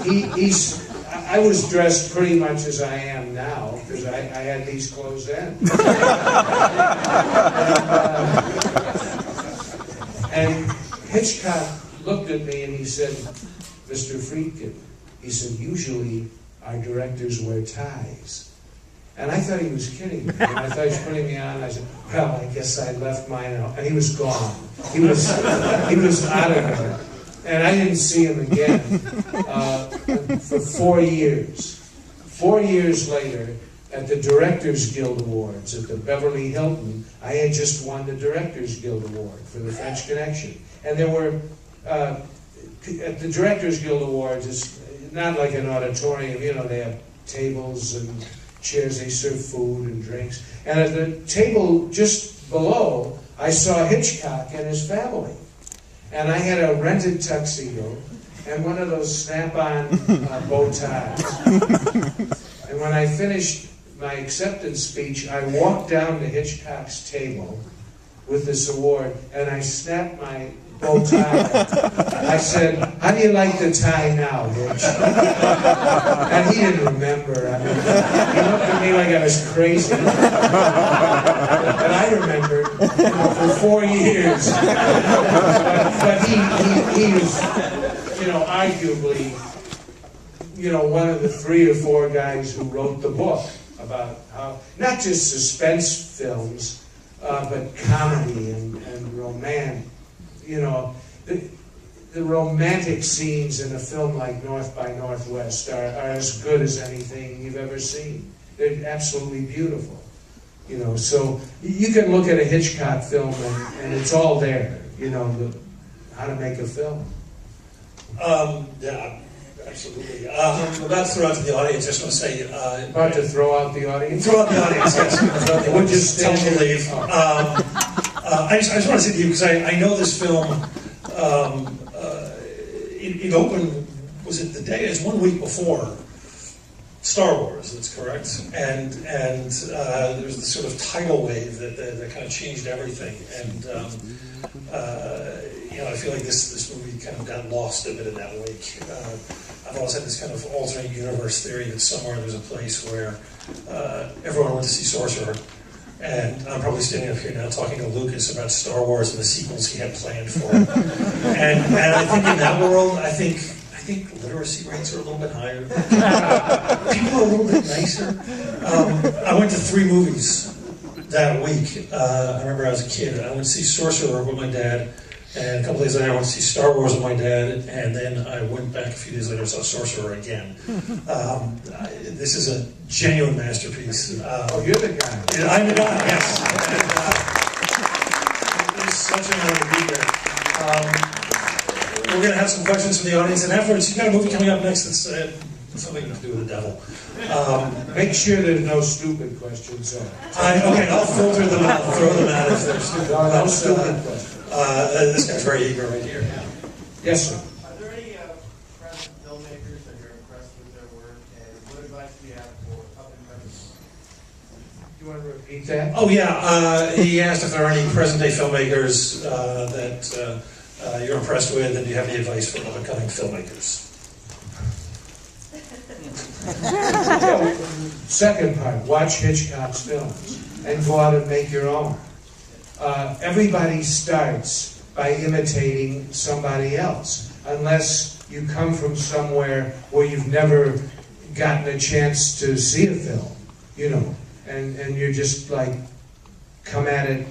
I was dressed pretty much as I am now, because I had these clothes then. And Hitchcock looked at me and he said, Mr. Friedkin, he said, usually our directors wear ties. And I thought he was kidding me. And I thought he was putting me on. I said, well, I guess I left mine out. And he was gone. He was out of there. And I didn't see him again for 4 years. 4 years later, at the Directors Guild Awards at the Beverly Hilton, I had just won the Directors Guild Award for The French Connection. And there were, at the Directors Guild Awards, it's not like an auditorium, you know, they have tables and chairs, they serve food and drinks. And at the table just below, I saw Hitchcock and his family. And I had a rented tuxedo and one of those snap-on bow ties. And when I finished my acceptance speech, I walked down to Hitchcock's table with this award, and I snapped my bow tie. I said, how do you like the tie now, Hitch? And he didn't remember. I mean, he looked at me like I was crazy. But I remembered, you know, for 4 years. But he was, you know, arguably, you know, one of the 3 or 4 guys who wrote the book about how, not just suspense films, but comedy and romance. You know, the romantic scenes in a film like North by Northwest are as good as anything you've ever seen. They're absolutely beautiful. You know, so you can look at a Hitchcock film and it's all there. You know, how to make a film. Yeah, absolutely. About to throw out to the audience, I just want to say... about to throw out the audience? Throw out the audience, yes. We'll just tell them to leave. I just want to say to you, because I know this film, it opened, was it the day, it's 1 week before Star Wars, that's correct, and there was this sort of tidal wave that kind of changed everything, and you know, I feel like this movie kind of got lost a bit in that wake. I've always had this kind of alternate universe theory that somewhere there's a place where everyone went to see Sorcerer. And I'm probably standing up here now talking to Lucas about Star Wars and the sequels he had planned for it. and I think in that world, I think literacy rates are a little bit higher. People are a little bit nicer. I went to 3 movies that week. I remember as a kid, I went to see Sorcerer with my dad, and a couple days later I went to see Star Wars with my dad, and then I went back a few days later and saw Sorcerer again. This is a genuine masterpiece. Oh, you're the guy. I'm the guy, yes. It is such an honor to be here. We're going to have some questions from the audience, and afterwards, you've got a movie coming up next that's something to do with the devil. Make sure there's no stupid questions. Okay, I'll filter them out, throw them out if they're stupid. No stupid questions. This guy's very eager right here. Yes, sir. Are there any present filmmakers that you're impressed with their work, and what advice do you have for up-and-coming? You want to repeat that? Oh, yeah. He asked if there are any present-day filmmakers that you're impressed with, and do you have any advice for up-and-coming filmmakers? Second part, watch Hitchcock's films and go out and make your own. Everybody starts by imitating somebody else, unless you come from somewhere where you've never gotten a chance to see a film, you know, and you're just like, come at it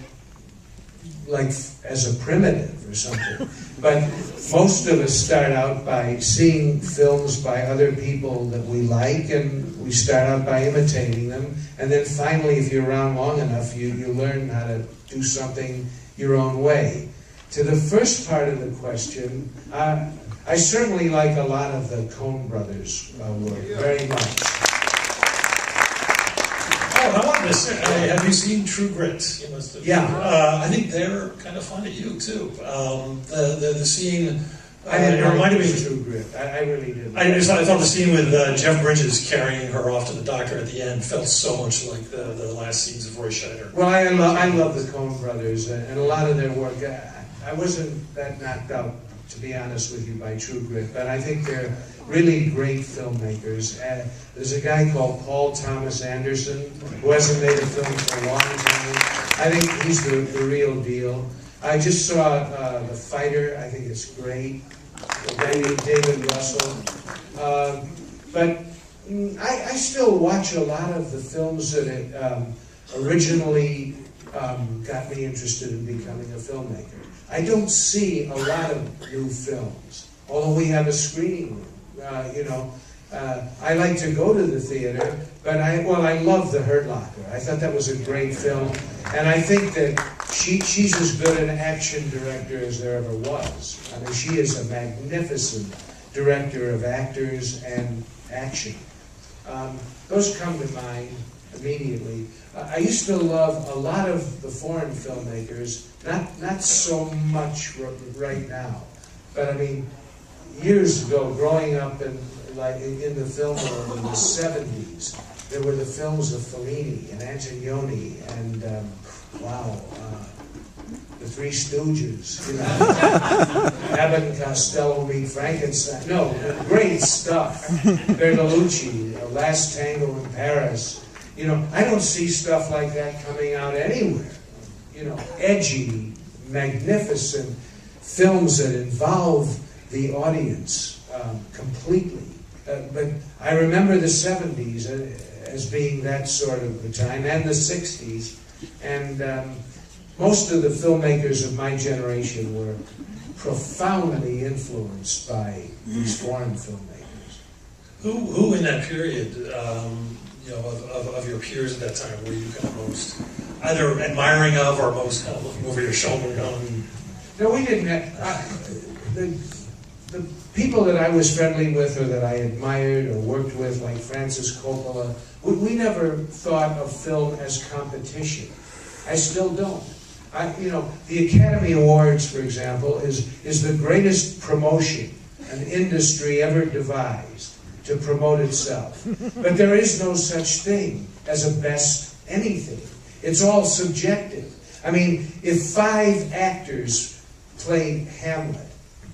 like as a primitive or something. But most of us start out by seeing films by other people that we like, and we start out by imitating them, and then finally, if you're around long enough, you learn how to do something your own way. To the first part of the question, I certainly like a lot of the Coen brothers' work, very much. Oh, I wanted to say, have you seen True Grit? You must have. Yeah. I think they're kind of fun at you, too. The scene... I didn't reminded me. True Grit. I really didn't. I thought the scene with Jeff Bridges carrying her off to the doctor at the end felt so much like the last scenes of Roy Scheider. Well, I love the Coen brothers and a lot of their work. I wasn't that knocked out to be honest with you, by True Grit, but I think they're really great filmmakers. There's a guy called Paul Thomas Anderson who hasn't made a film for a long time. I think he's the real deal. I just saw The Fighter. I think it's great. David Russell. But I still watch a lot of the films that originally got me interested in becoming a filmmaker. I don't see a lot of new films, although we have a screening room. I like to go to the theater, but I love The Hurt Locker. I thought that was a great film, and I think that she's as good an action director as there ever was. I mean, she is a magnificent director of actors and action. Those come to mind immediately. I used to love a lot of the foreign filmmakers, not so much right now, but I mean, years ago, growing up in the film world in the 70s, there were the films of Fellini and Antonioni and the Three Stooges, Abbott and Costello meet Frankenstein. No, great stuff. Bertolucci, Last Tango in Paris. I don't see stuff like that coming out anywhere. Edgy, magnificent films that involve the audience completely. But I remember the 70s as being that sort of the time, and the 60s. And most of the filmmakers of my generation were profoundly influenced by these foreign filmmakers. Who in that period, of your peers at that time, were you kind of most either admiring of or most kind of looking over your shoulder going? No, we didn't have... The people that I was friendly with or that I admired or worked with, like Francis Coppola, we never thought of film as competition. I still don't. The Academy Awards, for example, is the greatest promotion an industry ever devised to promote itself. But there is no such thing as a best anything. It's all subjective. I mean, if 5 actors played Hamlet,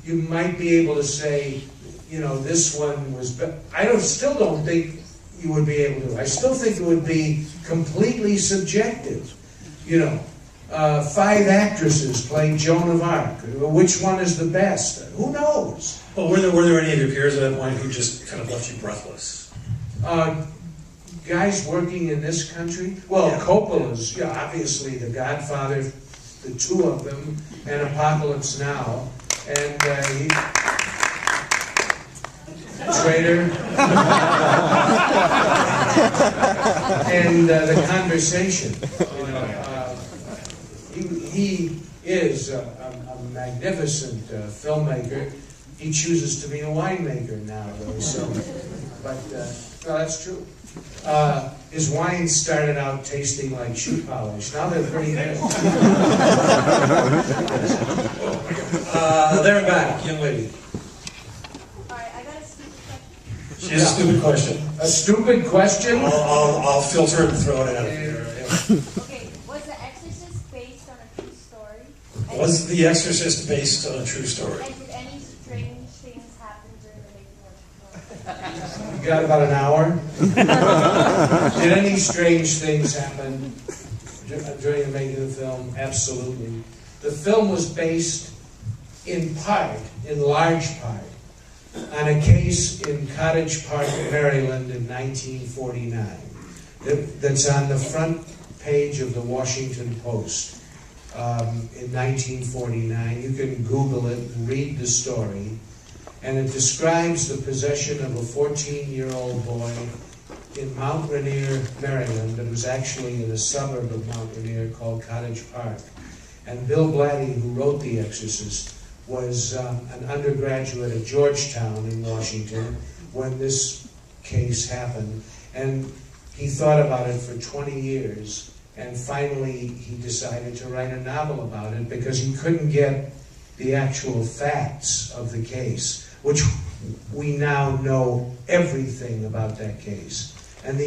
you might be able to say, this one was better. Still don't think you would be able to. I still think it would be completely subjective. 5 actresses playing Joan of Arc. Which one is the best? Who knows? Well, were there any of your peers at that point who just kind of left you breathless? Guys working in this country? Well, yeah. Coppola's, obviously The Godfather, the 2 of them, and Apocalypse Now. And Traitor. And The Conversation. He is a magnificent filmmaker. He chooses to be a winemaker now, though. But that's true. His wines started out tasting like shoe polish. Now they're pretty good. There and back, young lady. Alright, I got a stupid question. She has a stupid question. A stupid question? I'll filter it and throw it out here. Okay, was The Exorcist based on a true story? Was The Exorcist based on a true story? And did any strange things happen during the making of the film? You got about an hour? Did any strange things happen during the making of the film? Absolutely. The film was based in large part, on a case in Cottage Park, Maryland in 1949 that's on the front page of the Washington Post in 1949. You can Google it and read the story. And it describes the possession of a 14-year-old boy in Mount Rainier, Maryland. It was actually in a suburb of Mount Rainier called Cottage Park. And Bill Blatty, who wrote The Exorcist, was an undergraduate at Georgetown in Washington when this case happened. And he thought about it for 20 years. And finally, he decided to write a novel about it because he couldn't get the actual facts of the case, which we now know everything about that case. And the